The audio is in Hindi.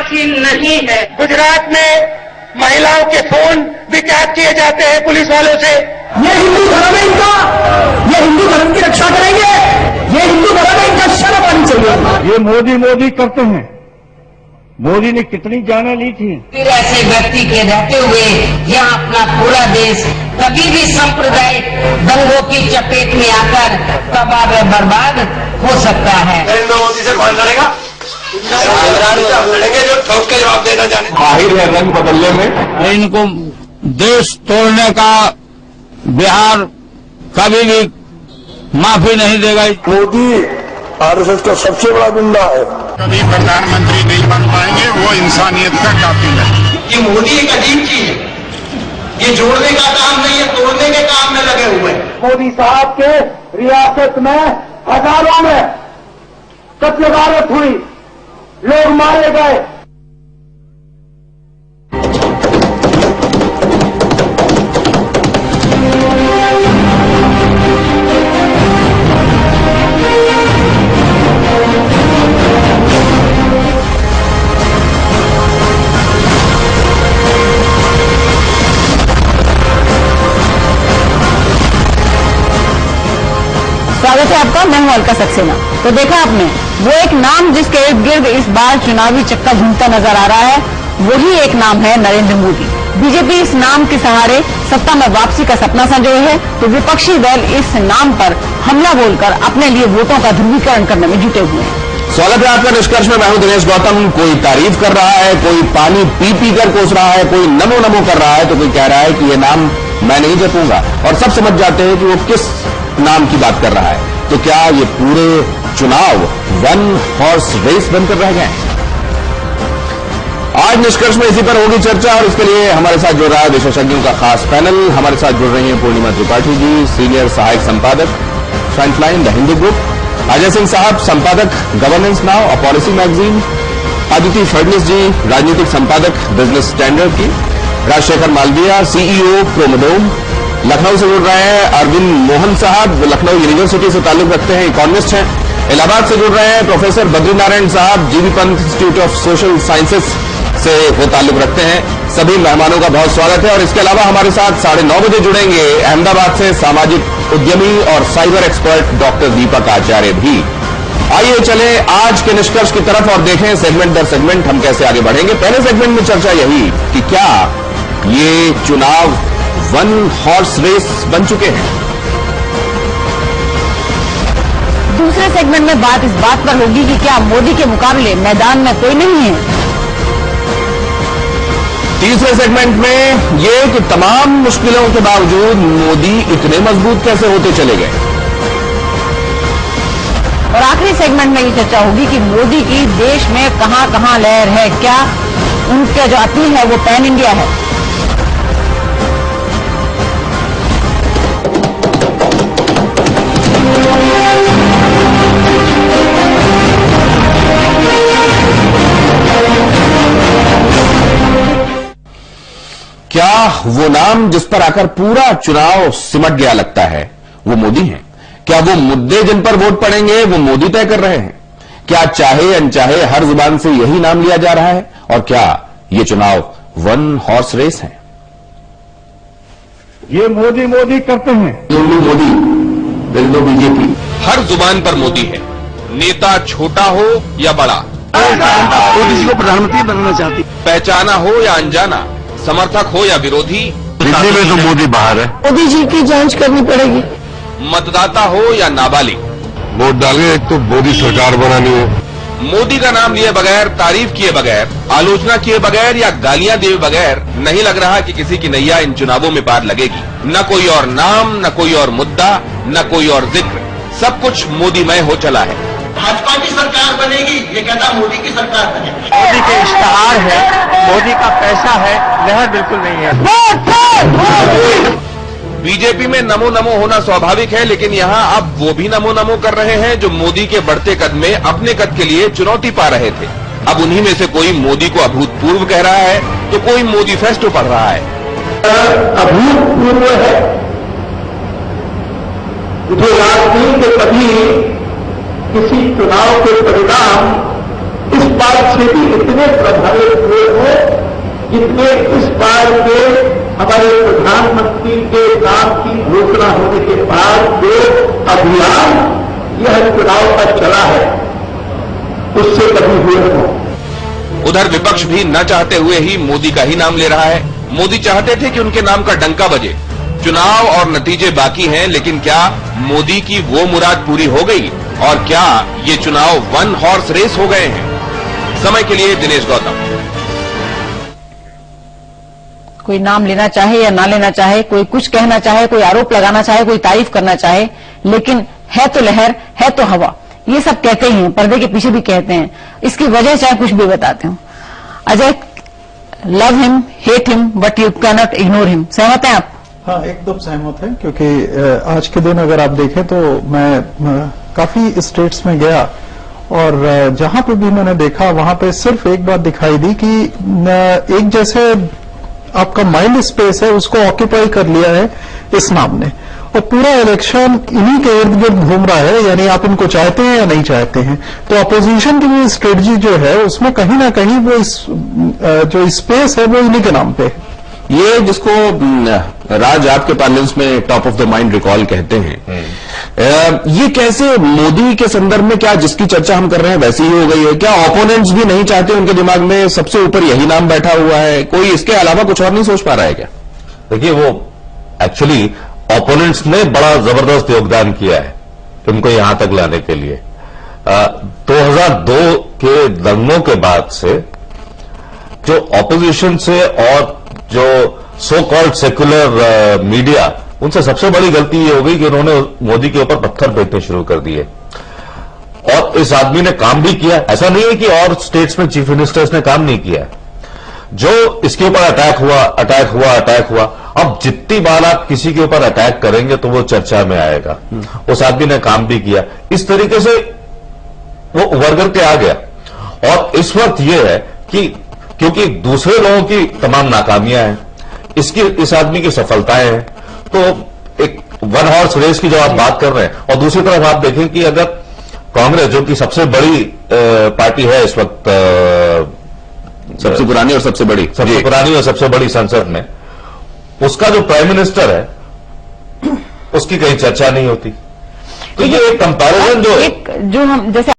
क्षमाशील नहीं है। गुजरात में महिलाओं के फोन भी टैप किए जाते हैं पुलिस वालों से। ये हिंदू धर्म है इनका, ये हिंदू धर्म की रक्षा करेंगे, ये हिंदू धर्म है, इनका शर्म आनी चाहिए। ये मोदी मोदी करते हैं। मोदी ने कितनी जानें ली थी। फिर ऐसे व्यक्ति के रहते हुए यहाँ अपना पूरा देश कभी भी सांप्रदायिक दंगों की चपेट में आकर तबाह व बर्बाद हो सकता है। नरेंद्र मोदी से कौन लड़ेगा? लड़ेंगे जो ठोक के जवाब देना जाने। माहिर है रंग बदलने में। इनको देश तोड़ने का बिहार कभी भी माफी नहीं देगा। मोदी आरएसएस का सबसे बड़ा गुंडा है। कभी प्रधानमंत्री नहीं बन पाएंगे, वो इंसानियत का कातिल है। ये मोदी एक अजीब चीज है, ये जोड़ने का काम नहीं है, तोड़ने के काम में लगे हुए हैं। मोदी साहब के रियासत में हजारों में कत्लेगारत हुई, लोग मारे गए। स्वागत है आपका, मैं हूं अलका सक्सेना। तो देखा आपने वो एक नाम जिसके इर्द गिर्द इस बार चुनावी चक्का घूमता नजर आ रहा है, वही एक नाम है नरेंद्र मोदी। बीजेपी इस नाम के सहारे सत्ता में वापसी का सपना संजोए है, तो विपक्षी दल इस नाम पर हमला बोलकर अपने लिए वोटों का ध्रुवीकरण करने में जुटे हुए हैं। स्वागत है आपका निष्कर्ष में। मैं हूं दिनेश गौतम। कोई तारीफ कर रहा है, कोई पानी पी पी कर कोस रहा है, कोई नमो नमो कर रहा है, तो कोई कह रहा है कि ये नाम मैं नहीं जपूंगा। और सब समझ जाते हैं कि वो किस नाम की बात कर रहा है। तो क्या ये पूरे चुनाव वन हॉर्स रेस बनकर रह गए? आज निष्कर्ष में इसी पर होगी चर्चा, और इसके लिए हमारे साथ जुड़ रहा है विशेषज्ञों का खास पैनल। हमारे साथ जुड़ रही हैं पूर्णिमा त्रिपाठी जी, सीनियर सहायक संपादक frontline the Hindu group, Ajay Singh साहब, संपादक गवर्नेंस नाउ और पॉलिसी मैगजीन, अदिति फडणवीस जी, राजनीतिक संपादक बिजनेस स्टैंडर्ड की, राजशेखर मालवीय, सीईओ प्रोमोडोम। लखनऊ से जुड़ रहे हैं अरविंद मोहन साहब, लखनऊ यूनिवर्सिटी से ताल्लुक रखते हैं, इकोनॉमिस्ट हैं। इलाहाबाद से जुड़ रहे हैं प्रोफेसर बद्रीनारायण साहब, GB Pant institute of social sciences से वो ताल्लुक रखते हैं। सभी मेहमानों का बहुत स्वागत है। और इसके अलावा हमारे साथ 9:30 बजे जुड़ेंगे अहमदाबाद से सामाजिक उद्यमी और साइबर एक्सपर्ट डॉक्टर दीपक आचार्य भी। आइए चले आज के निष्कर्ष की तरफ और देखें सेगमेंट दर सेगमेंट हम कैसे आगे बढ़ेंगे। पहले सेगमेंट में चर्चा यही कि क्या ये चुनाव वन हॉर्स रेस बन चुके हैं। दूसरे सेगमेंट में बात इस बात पर होगी कि क्या मोदी के मुकाबले मैदान में कोई नहीं है। तीसरे सेगमेंट में ये कि तमाम मुश्किलों के बावजूद मोदी इतने मजबूत कैसे होते चले गए। और आखिरी सेगमेंट में ये चर्चा होगी कि मोदी की देश में कहां कहां लहर है, क्या उनका जो अपील है वो पैन इंडिया है। क्या वो नाम जिस पर आकर पूरा चुनाव सिमट गया लगता है वो मोदी हैं? क्या वो मुद्दे जिन पर वोट पड़ेंगे वो मोदी तय कर रहे हैं? क्या चाहे अनचाहे हर जुबान से यही नाम लिया जा रहा है? और क्या ये चुनाव वन हॉर्स रेस है? ये मोदी मोदी करते हैं। मोदी बिल्कुल बीजेपी। हर जुबान पर मोदी है, नेता छोटा हो या बड़ा, मोदी जी को प्रधानमंत्री बनना चाहती, पहचाना हो या अनजाना, समर्थक हो या विरोधी, दिल्ली में तो मोदी बाहर है। मोदी जी की जांच करनी पड़ेगी। मतदाता हो या नाबालिग, वोट डाले, एक तो मोदी सरकार बनानी है। मोदी का नाम लिए बगैर, तारीफ किए बगैर, आलोचना किए बगैर या गालियां दिए बगैर नहीं लग रहा कि किसी की नैया इन चुनावों में पार लगेगी। न कोई और नाम, न कोई और मुद्दा, न कोई और जिक्र, सब कुछ मोदीमय हो चला है। भाजपा की सरकार बनेगी, ये कहता मोदी की सरकार बनेगी। मोदी के इश्तहार है, मोदी का पैसा है, लहर बिल्कुल नहीं है। बीजेपी में नमो नमो होना स्वाभाविक है, लेकिन यहाँ अब वो भी नमो नमो कर रहे हैं जो मोदी के बढ़ते कद में अपने कद के लिए चुनौती पा रहे थे। अब उन्हीं में से कोई मोदी को अभूतपूर्व कह रहा है तो कोई मोदी फेस्टो पढ़ रहा है। अभूतपूर्व है जो राजनीति के कभी किसी चुनाव के परिणाम इस इस बात से भी इतने प्रभावित हुए हो जितने इस बार के हमारे प्रधानमंत्री के नाम की घोषणा होने के बाद जो अभियान यह चुनाव का चला है उससे कभी हुए हो। उधर विपक्ष भी न चाहते हुए ही मोदी का ही नाम ले रहा है। मोदी चाहते थे कि उनके नाम का डंका बजे। चुनाव और नतीजे बाकी हैं, लेकिन क्या मोदी की वो मुराद पूरी हो गई और क्या ये चुनाव वन हॉर्स रेस हो गए हैं? समय के लिए दिनेश गौतम। कोई नाम लेना चाहे या ना लेना चाहे, कोई कुछ कहना चाहे, कोई आरोप लगाना चाहे, कोई तारीफ करना चाहे, लेकिन है तो लहर, है तो हवा, ये सब कहते ही हैं, पर्दे के पीछे भी कहते हैं। इसकी वजह चाहे कुछ भी बताते हो। Ajay, love him, hate him, but you can not ignore him. सहमत हैं आप? हाँ, एकदम सहमत है, क्योंकि आज के दिन अगर आप देखें तो मैं काफी स्टेट्स में गया और जहां पे भी मैंने देखा वहां पे सिर्फ एक बात दिखाई दी कि एक जैसे आपका माइंड स्पेस है उसको ऑक्यूपाई कर लिया है इस नाम ने, और पूरा इलेक्शन इन्हीं के इर्द गिर्द घूम रहा है। यानी आप इनको चाहते हैं या नहीं चाहते हैं, तो अपोजिशन की भी स्ट्रेटजी जो है उसमें कहीं ना कहीं वो जो स्पेस है वो इन्हीं के नाम पे है। ये जिसको राज आपके पार्लेंस में top of the mind recall कहते हैं, ये कैसे मोदी के संदर्भ में, क्या जिसकी चर्चा हम कर रहे हैं वैसी ही हो गई है? क्या ओपोनेंट्स भी नहीं चाहते, उनके दिमाग में सबसे ऊपर यही नाम बैठा हुआ है, कोई इसके अलावा कुछ और नहीं सोच पा रहा है क्या? देखिए, वो एक्चुअली ओपोनेंट्स ने बड़ा जबरदस्त योगदान किया है उनको यहां तक लाने के लिए। 2002 के दंगों के बाद से जो ऑपोजिशन से और जो सो कॉल्ड सेक्युलर मीडिया, उनसे सबसे बड़ी गलती ये हो गई कि उन्होंने मोदी के ऊपर पत्थर फेंकने शुरू कर दिए। और इस आदमी ने काम भी किया, ऐसा नहीं है कि और स्टेट्स में चीफ मिनिस्टर्स ने काम नहीं किया। जो इसके ऊपर अटैक हुआ, अब जितनी बार आप किसी के ऊपर अटैक करेंगे तो वो चर्चा में आएगा। उस आदमी ने काम भी किया, इस तरीके से वो उभर करके आ गया। और इस वक्त ये है कि क्योंकि दूसरे लोगों की तमाम नाकामियां हैं, इस आदमी की सफलताएं हैं, तो एक वन हॉर्स रेस की जो आप बात कर रहे हैं। और दूसरी तरफ आप देखें कि अगर कांग्रेस, जो कि सबसे बड़ी पार्टी है इस वक्त, सबसे पुरानी और सबसे बड़ी संसद में, उसका जो प्राइम मिनिस्टर है उसकी कहीं चर्चा नहीं होती। तो ये एक कंपैरिजन जो हम जैसे